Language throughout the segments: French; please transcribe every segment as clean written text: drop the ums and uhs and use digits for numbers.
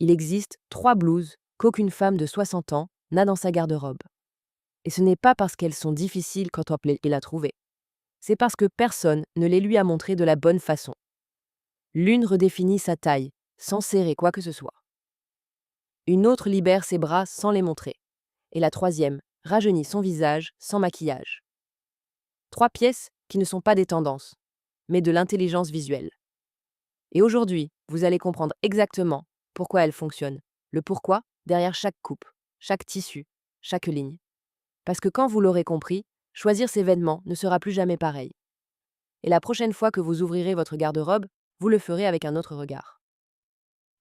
Il existe 3 blouses qu'aucune femme de 60 ans n'a dans sa garde-robe. Et ce n'est pas parce qu'elles sont difficiles quand on peut les trouver. C'est parce que personne ne les lui a montrées de la bonne façon. L'une redéfinit sa taille, sans serrer quoi que ce soit. Une autre libère ses bras sans les montrer. Et la troisième rajeunit son visage sans maquillage. 3 pièces qui ne sont pas des tendances, mais de l'intelligence visuelle. Et aujourd'hui, vous allez comprendre exactement pourquoi elles fonctionnent, le pourquoi derrière chaque coupe, chaque tissu, chaque ligne. Parce que quand vous l'aurez compris, choisir ces vêtements ne sera plus jamais pareil. Et la prochaine fois que vous ouvrirez votre garde-robe, vous le ferez avec un autre regard.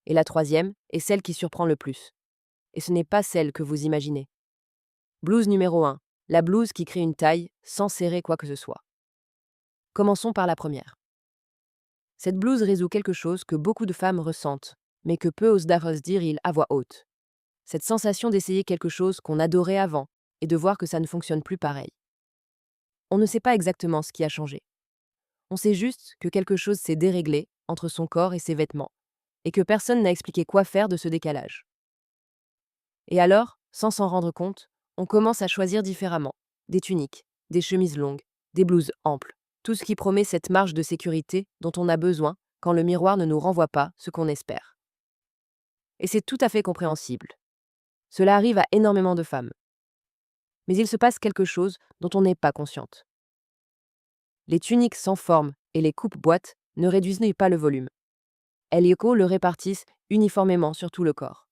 Et la troisième est celle qui surprend le plus. Et ce n'est pas celle que vous imaginez. Blouse numéro 1. La blouse qui crée une taille sans serrer quoi que ce soit. Commençons par la première. Cette blouse résout quelque chose que beaucoup de femmes ressentent, mais que peu osent dire à voix haute. Cette sensation d'essayer quelque chose qu'on adorait avant et de voir que ça ne fonctionne plus pareil. On ne sait pas exactement ce qui a changé. On sait juste que quelque chose s'est déréglé entre son corps et ses vêtements, et que personne n'a expliqué quoi faire de ce décalage. Et alors, sans s'en rendre compte, on commence à choisir différemment. Des tuniques, des chemises longues, des blouses amples, tout ce qui promet cette marge de sécurité dont on a besoin quand le miroir ne nous renvoie pas ce qu'on espère. Et c'est tout à fait compréhensible. Cela arrive à énormément de femmes. Mais il se passe quelque chose dont on n'est pas consciente. Les tuniques sans forme et les coupes-boîtes ne réduisent pas le volume. Elles le répartissent uniformément sur tout le corps.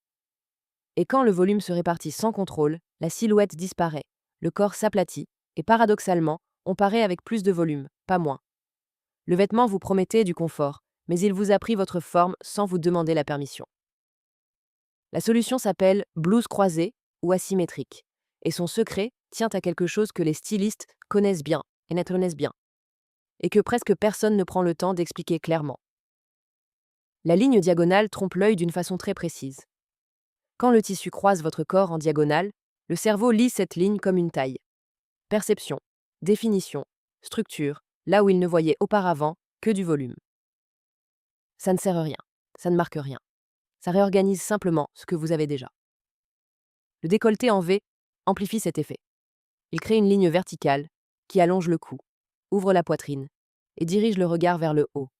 Et quand le volume se répartit sans contrôle, la silhouette disparaît, le corps s'aplatit, et paradoxalement, on paraît avec plus de volume, pas moins. Le vêtement vous promettait du confort, mais il vous a pris votre forme sans vous demander la permission. La solution s'appelle blouse croisée ou asymétrique, et son secret tient à quelque chose que les stylistes connaissent bien, et que presque personne ne prend le temps d'expliquer clairement. La ligne diagonale trompe l'œil d'une façon très précise. Quand le tissu croise votre corps en diagonale, le cerveau lit cette ligne comme une taille. Perception, définition, structure, là où il ne voyait auparavant que du volume. Ça ne sert à rien, ça ne marque rien. Ça réorganise simplement ce que vous avez déjà. Le décolleté en V amplifie cet effet. Il crée une ligne verticale qui allonge le cou, ouvre la poitrine et dirige le regard vers le haut,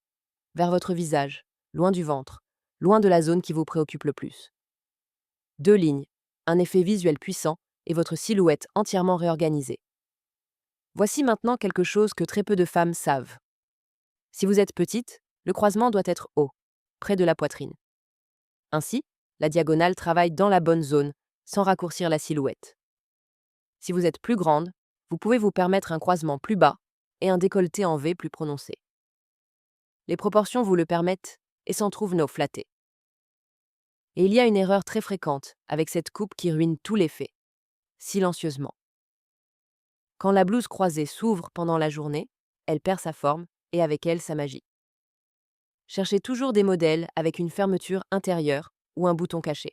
vers votre visage, loin du ventre, loin de la zone qui vous préoccupe le plus. 2 lignes, un effet visuel puissant et votre silhouette entièrement réorganisée. Voici maintenant quelque chose que très peu de femmes savent. Si vous êtes petite, le croisement doit être haut, près de la poitrine. Ainsi, la diagonale travaille dans la bonne zone, sans raccourcir la silhouette. Si vous êtes plus grande, vous pouvez vous permettre un croisement plus bas et un décolleté en V plus prononcé. Les proportions vous le permettent et s'en trouvent nos flattés. Et il y a une erreur très fréquente avec cette coupe qui ruine tout l'effet, silencieusement. Quand la blouse croisée s'ouvre pendant la journée, elle perd sa forme et avec elle sa magie. Cherchez toujours des modèles avec une fermeture intérieure ou un bouton caché.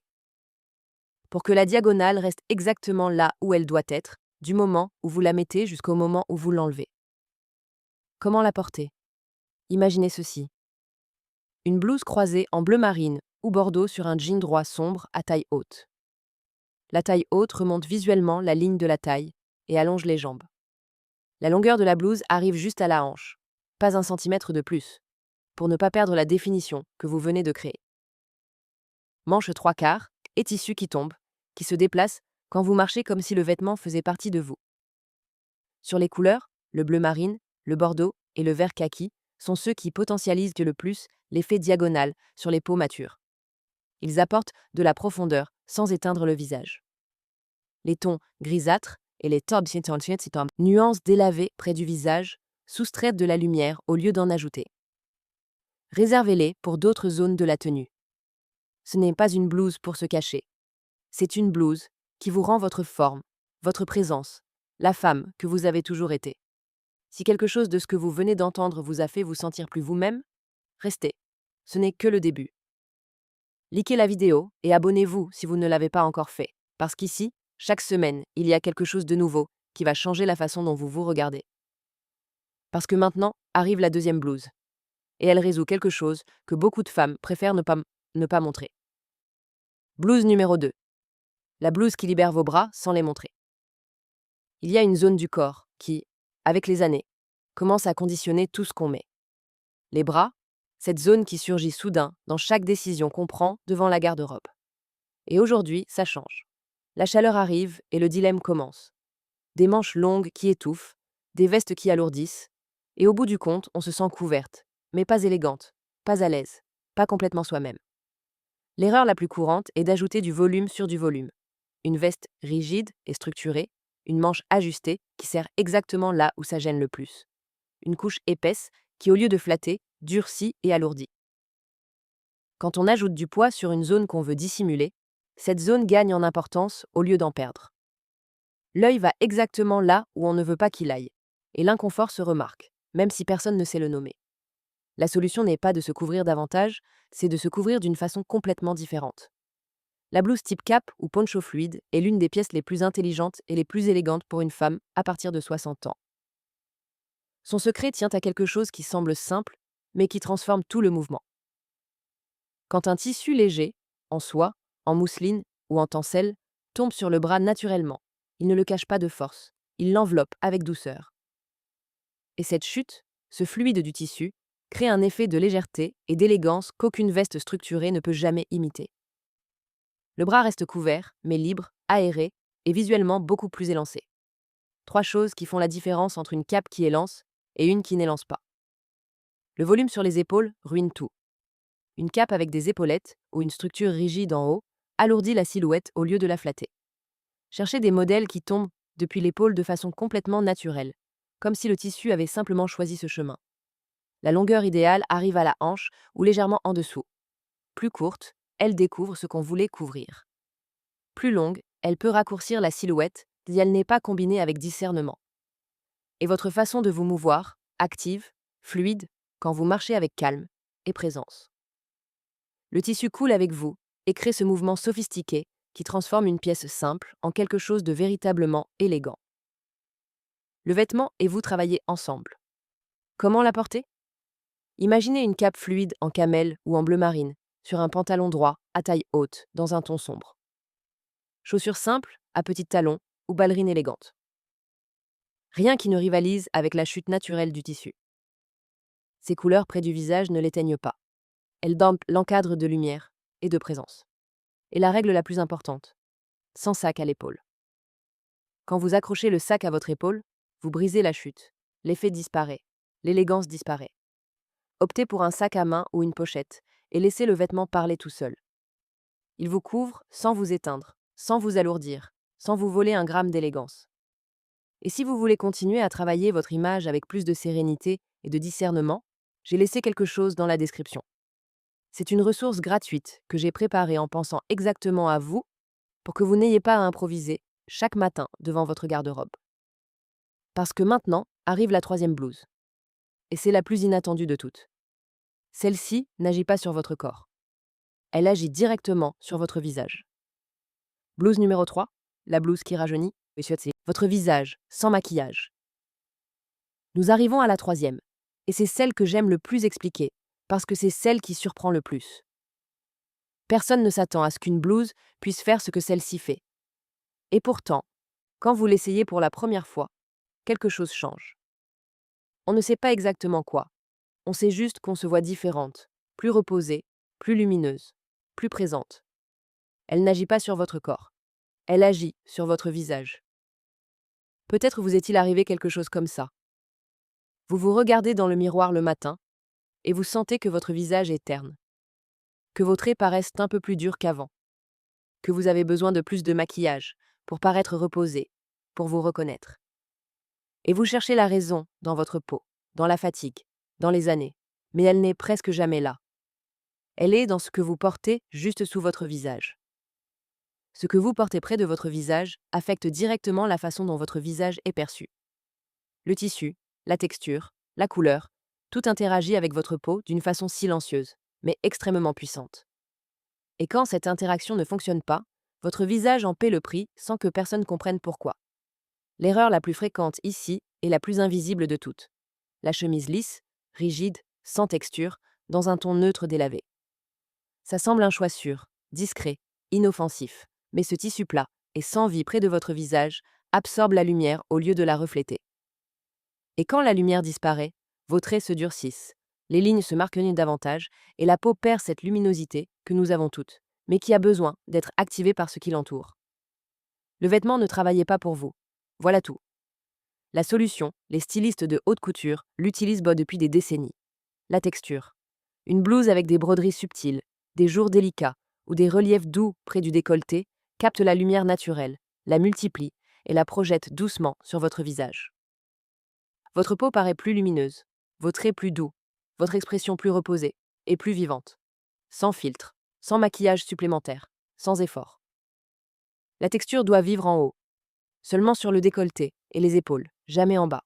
Pour que la diagonale reste exactement là où elle doit être, du moment où vous la mettez jusqu'au moment où vous l'enlevez. Comment la porter ? Imaginez ceci. Une blouse croisée en bleu marine ou bordeaux sur un jean droit sombre à taille haute. La taille haute remonte visuellement la ligne de la taille et allonge les jambes. La longueur de la blouse arrive juste à la hanche, pas 1 centimètre de plus, pour ne pas perdre la définition que vous venez de créer. Manche 3/4 et tissu qui tombe, qui se déplace quand vous marchez comme si le vêtement faisait partie de vous. Sur les couleurs, le bleu marine, le bordeaux et le vert kaki sont ceux qui potentialisent le plus l'effet diagonal sur les peaux matures. Ils apportent de la profondeur sans éteindre le visage. Les tons grisâtres et les nuances délavées près du visage soustraitent de la lumière au lieu d'en ajouter. Réservez-les pour d'autres zones de la tenue. Ce n'est pas une blouse pour se cacher. C'est une blouse qui vous rend votre forme, votre présence, la femme que vous avez toujours été. Si quelque chose de ce que vous venez d'entendre vous a fait vous sentir plus vous-même, restez. Ce n'est que le début. Likez la vidéo et abonnez-vous si vous ne l'avez pas encore fait, parce qu'ici, chaque semaine, il y a quelque chose de nouveau qui va changer la façon dont vous vous regardez. Parce que maintenant arrive la deuxième blouse. Et elle résout quelque chose que beaucoup de femmes préfèrent ne pas montrer. Blouse numéro 2. La blouse qui libère vos bras sans les montrer. Il y a une zone du corps qui, avec les années, commence à conditionner tout ce qu'on met. Les bras, cette zone qui surgit soudain dans chaque décision qu'on prend devant la garde-robe. Et aujourd'hui, ça change. La chaleur arrive et le dilemme commence. Des manches longues qui étouffent, des vestes qui alourdissent, et au bout du compte, on se sent couverte, mais pas élégante, pas à l'aise, pas complètement soi-même. L'erreur la plus courante est d'ajouter du volume sur du volume. Une veste rigide et structurée, une manche ajustée qui sert exactement là où ça gêne le plus. Une couche épaisse qui, au lieu de flatter, durcit et alourdit. Quand on ajoute du poids sur une zone qu'on veut dissimuler, cette zone gagne en importance au lieu d'en perdre. L'œil va exactement là où on ne veut pas qu'il aille, et l'inconfort se remarque, même si personne ne sait le nommer. La solution n'est pas de se couvrir davantage, c'est de se couvrir d'une façon complètement différente. La blouse type cap ou poncho fluide est l'une des pièces les plus intelligentes et les plus élégantes pour une femme à partir de 60 ans. Son secret tient à quelque chose qui semble simple, mais qui transforme tout le mouvement. Quand un tissu léger, en soie, en mousseline ou en tencelle, tombe sur le bras naturellement, il ne le cache pas de force, il l'enveloppe avec douceur. Et cette chute, ce fluide du tissu, crée un effet de légèreté et d'élégance qu'aucune veste structurée ne peut jamais imiter. Le bras reste couvert, mais libre, aéré et visuellement beaucoup plus élancé. 3 choses qui font la différence entre une cape qui élance et une qui n'élance pas. Le volume sur les épaules ruine tout. Une cape avec des épaulettes ou une structure rigide en haut alourdit la silhouette au lieu de la flatter. Cherchez des modèles qui tombent depuis l'épaule de façon complètement naturelle, comme si le tissu avait simplement choisi ce chemin. La longueur idéale arrive à la hanche ou légèrement en dessous. Plus courte, elle découvre ce qu'on voulait couvrir. Plus longue, elle peut raccourcir la silhouette si elle n'est pas combinée avec discernement. Et votre façon de vous mouvoir, active, fluide, quand vous marchez avec calme et présence. Le tissu coule avec vous et crée ce mouvement sophistiqué qui transforme une pièce simple en quelque chose de véritablement élégant. Le vêtement et vous travaillez ensemble. Comment la porter ? Imaginez une cape fluide en camel ou en bleu marine, sur un pantalon droit, à taille haute, dans un ton sombre. Chaussures simples, à petits talons ou ballerines élégantes. Rien qui ne rivalise avec la chute naturelle du tissu. Ces couleurs près du visage ne l'éteignent pas. Elles l'encadrent de lumière et de présence. Et la règle la plus importante, sans sac à l'épaule. Quand vous accrochez le sac à votre épaule, vous brisez la chute. L'effet disparaît. L'élégance disparaît. Optez pour un sac à main ou une pochette et laissez le vêtement parler tout seul. Il vous couvre sans vous éteindre, sans vous alourdir, sans vous voler un gramme d'élégance. Et si vous voulez continuer à travailler votre image avec plus de sérénité et de discernement, j'ai laissé quelque chose dans la description. C'est une ressource gratuite que j'ai préparée en pensant exactement à vous pour que vous n'ayez pas à improviser chaque matin devant votre garde-robe. Parce que maintenant arrive la 3e blouse. Et c'est la plus inattendue de toutes. Celle-ci n'agit pas sur votre corps. Elle agit directement sur votre visage. Blouse numéro 3, la blouse qui rajeunit, votre visage, sans maquillage. Nous arrivons à la 3e, et c'est celle que j'aime le plus expliquer, parce que c'est celle qui surprend le plus. Personne ne s'attend à ce qu'une blouse puisse faire ce que celle-ci fait. Et pourtant, quand vous l'essayez pour la première fois, quelque chose change. On ne sait pas exactement quoi. On sait juste qu'on se voit différente, plus reposée, plus lumineuse, plus présente. Elle n'agit pas sur votre corps. Elle agit sur votre visage. Peut-être vous est-il arrivé quelque chose comme ça. Vous vous regardez dans le miroir le matin et vous sentez que votre visage est terne, que vos traits paraissent un peu plus durs qu'avant, que vous avez besoin de plus de maquillage pour paraître reposé, pour vous reconnaître. Et vous cherchez la raison dans votre peau, dans la fatigue, dans les années, mais elle n'est presque jamais là. Elle est dans ce que vous portez juste sous votre visage. Ce que vous portez près de votre visage affecte directement la façon dont votre visage est perçu. Le tissu, la texture, la couleur, tout interagit avec votre peau d'une façon silencieuse, mais extrêmement puissante. Et quand cette interaction ne fonctionne pas, votre visage en paie le prix sans que personne comprenne pourquoi. L'erreur la plus fréquente ici est la plus invisible de toutes. La chemise lisse, rigide, sans texture, dans un ton neutre délavé. Ça semble un choix sûr, discret, inoffensif, mais ce tissu plat et sans vie près de votre visage absorbe la lumière au lieu de la refléter. Et quand la lumière disparaît, vos traits se durcissent, les lignes se marquent davantage et la peau perd cette luminosité que nous avons toutes, mais qui a besoin d'être activée par ce qui l'entoure. Le vêtement ne travaillait pas pour vous. Voilà tout. La solution, les stylistes de haute couture l'utilisent depuis des décennies. La texture. Une blouse avec des broderies subtiles, des jours délicats ou des reliefs doux près du décolleté capte la lumière naturelle, la multiplie et la projette doucement sur votre visage. Votre peau paraît plus lumineuse, vos traits plus doux, votre expression plus reposée et plus vivante. Sans filtre, sans maquillage supplémentaire, sans effort. La texture doit vivre en haut, seulement sur le décolleté et les épaules, jamais en bas.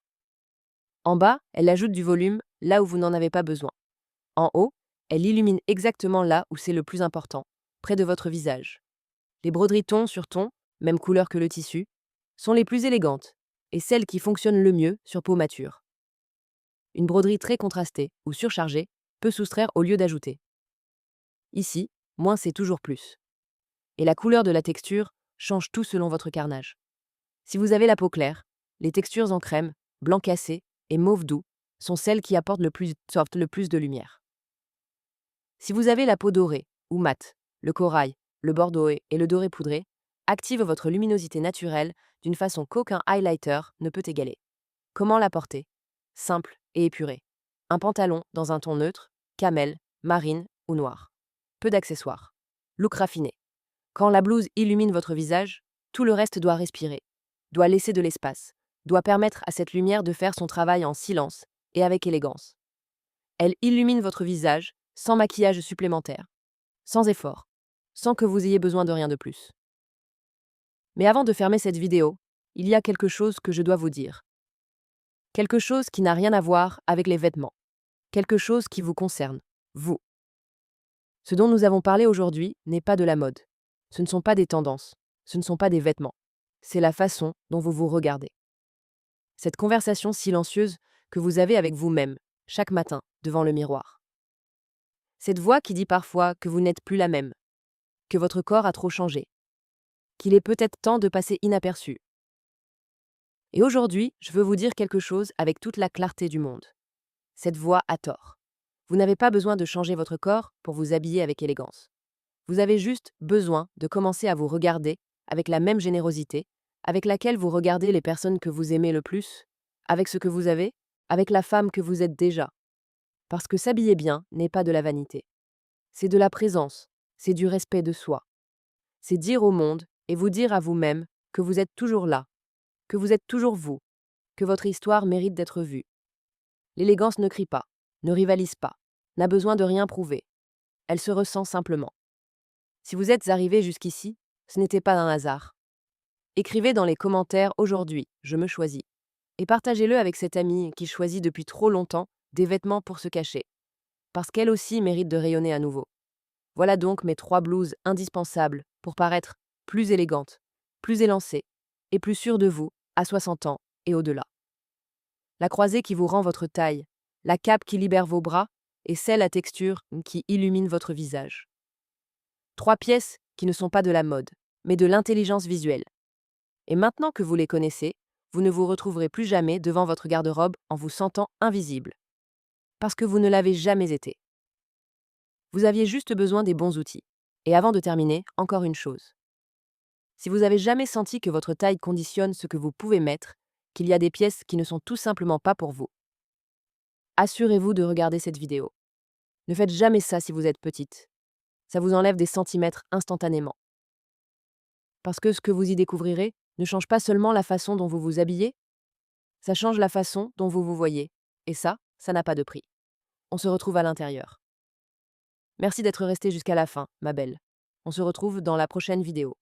En bas, elle ajoute du volume là où vous n'en avez pas besoin. En haut, elle illumine exactement là où c'est le plus important, près de votre visage. Les broderies ton sur ton, même couleur que le tissu, sont les plus élégantes et celles qui fonctionnent le mieux sur peau mature. Une broderie très contrastée ou surchargée peut soustraire au lieu d'ajouter. Ici, moins c'est toujours plus. Et la couleur de la texture change tout selon votre carnage. Si vous avez la peau claire, les textures en crème, blanc cassé et mauve doux sont celles qui apportent le plus de lumière. Si vous avez la peau dorée ou mate, le corail, le bordeaux et le doré poudré activent votre luminosité naturelle d'une façon qu'aucun highlighter ne peut égaler. Comment la porter? Simple et épuré. Un pantalon dans un ton neutre, camel, marine ou noir. Peu d'accessoires. Look raffiné. Quand la blouse illumine votre visage, tout le reste doit respirer, doit laisser de l'espace, doit permettre à cette lumière de faire son travail en silence et avec élégance. Elle illumine votre visage sans maquillage supplémentaire, sans effort, sans que vous ayez besoin de rien de plus. Mais avant de fermer cette vidéo, il y a quelque chose que je dois vous dire. Quelque chose qui n'a rien à voir avec les vêtements. Quelque chose qui vous concerne, vous. Ce dont nous avons parlé aujourd'hui n'est pas de la mode. Ce ne sont pas des tendances. Ce ne sont pas des vêtements. C'est la façon dont vous vous regardez. Cette conversation silencieuse que vous avez avec vous-même, chaque matin, devant le miroir. Cette voix qui dit parfois que vous n'êtes plus la même, que votre corps a trop changé, qu'il est peut-être temps de passer inaperçu. Et aujourd'hui, je veux vous dire quelque chose avec toute la clarté du monde. Cette voix a tort. Vous n'avez pas besoin de changer votre corps pour vous habiller avec élégance. Vous avez juste besoin de commencer à vous regarder avec la même générosité, avec laquelle vous regardez les personnes que vous aimez le plus, avec ce que vous avez, avec la femme que vous êtes déjà. Parce que s'habiller bien n'est pas de la vanité. C'est de la présence, c'est du respect de soi. C'est dire au monde et vous dire à vous-même que vous êtes toujours là, que vous êtes toujours vous, que votre histoire mérite d'être vue. L'élégance ne crie pas, ne rivalise pas, n'a besoin de rien prouver. Elle se ressent simplement. Si vous êtes arrivé jusqu'ici, ce n'était pas un hasard. Écrivez dans les commentaires aujourd'hui, je me choisis. Et partagez-le avec cette amie qui choisit depuis trop longtemps des vêtements pour se cacher. Parce qu'elle aussi mérite de rayonner à nouveau. Voilà donc mes 3 blouses indispensables pour paraître plus élégante, plus élancée et plus sûre de vous à 60 ans et au-delà. La croisée qui vous rend votre taille, la cape qui libère vos bras et celle à texture qui illumine votre visage. 3 pièces qui ne sont pas de la mode, mais de l'intelligence visuelle. Et maintenant que vous les connaissez, vous ne vous retrouverez plus jamais devant votre garde-robe en vous sentant invisible. Parce que vous ne l'avez jamais été. Vous aviez juste besoin des bons outils. Et avant de terminer, encore une chose. Si vous avez jamais senti que votre taille conditionne ce que vous pouvez mettre, qu'il y a des pièces qui ne sont tout simplement pas pour vous, assurez-vous de regarder cette vidéo. Ne faites jamais ça si vous êtes petite. Ça vous enlève des centimètres instantanément. Parce que ce que vous y découvrirez ne change pas seulement la façon dont vous vous habillez, ça change la façon dont vous vous voyez. Et ça n'a pas de prix. On se retrouve à l'intérieur. Merci d'être resté jusqu'à la fin, ma belle. On se retrouve dans la prochaine vidéo.